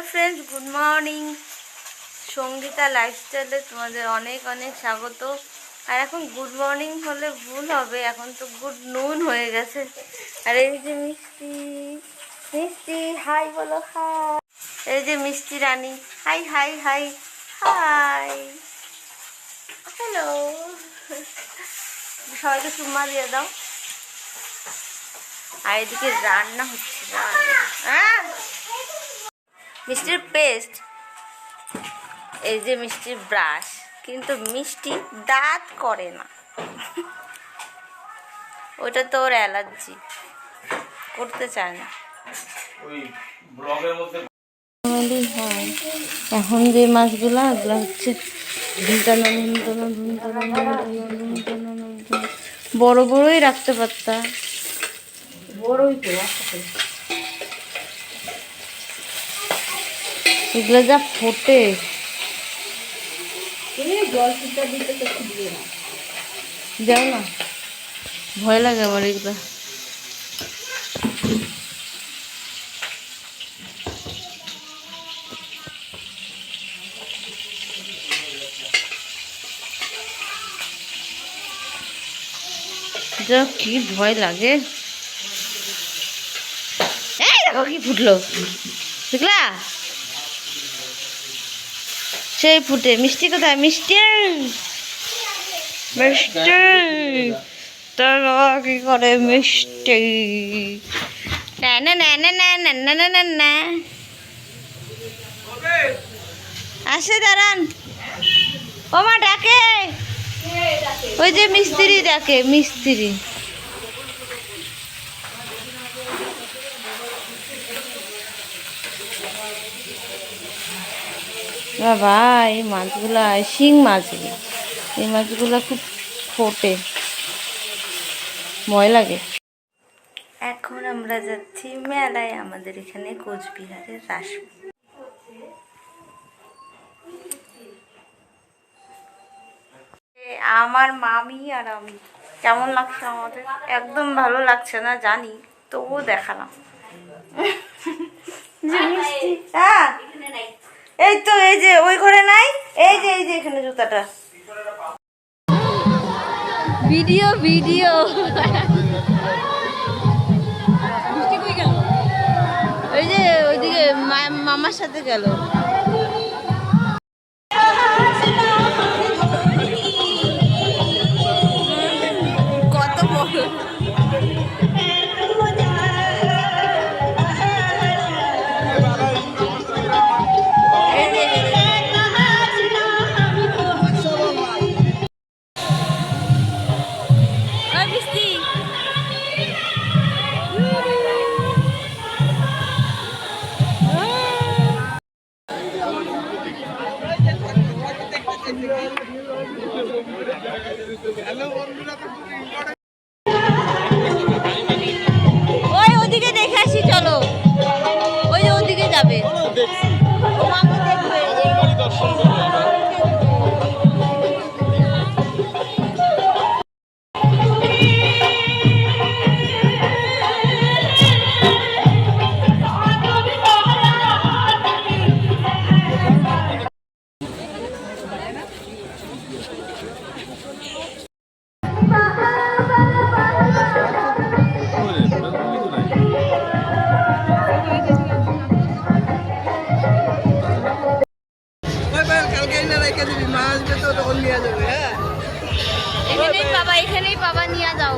Friends, good morning. Sangeeta লাইফস্টাইলে তোমাদের অনেক অনেক স্বাগত। আর এখন গুড মর্নিং হলে ভুল হবে, এখন তো গুড নুন হয়ে গেছে। আর এই যে মিষ্টি মিষ্টি হাই বলো, হাই। এই যে মিষ্টি রানী, hi hi hi hi, hello. সবাইকে চুম্মা দিয়ে দাও। আর এদিকে রান্না হচ্ছে, মিষ্টির পেস্ট, এই যে মিষ্টির ব্রাশ, কিন্তু মিষ্টি দাঁত করে না। ওইটা তো ওর অ্যালার্জি, করতে চায় না। এখন যে মাছগুলো ওগুলো হচ্ছে বড় বড়ই রাখতে পারতা, বড়ই তো এগুলো যা ফোটে। যাও না, ভয় লাগে আমার এগুলো। যা কি ভয় লাগে। এই দেখো কি ফুটলো, দেখলা? সেই ফুটে। মিষ্টি কোথায়? মিষ্টি মিষ্টি তোর বাবা কি করে? মিষ্টি না না না না না না না না না না আসে, দাঁড়ান। ও মা ডাকে, ওই যে মিস্ত্রি ডাকে, মিস্ত্রি। বাবা, এই মাছগুলা শিং মাছগুলো, এই মাছগুলো খুব ফোটে, ভয় লাগে। এখন আমরা যাচ্ছি মেলায়, আমাদের এখানে কোচবিহারের রাস। আমার মামি আর আমি, কেমন লাগছে আমাদের? একদম ভালো লাগছে না জানি, তবুও দেখালাম। হ্যাঁ, এই তো, এই যে ওই ঘরে নাই, এই যে এখানে জুতাটা। ভিডিও ভিডিও ওই যে ওইদিকে মামার সাথে গেল। কত বড় ওই ওদিকে দেখে আসি, চলো। ওই যে ওদিকে যাবে, এখানেই বাবা নিয়ে যাও।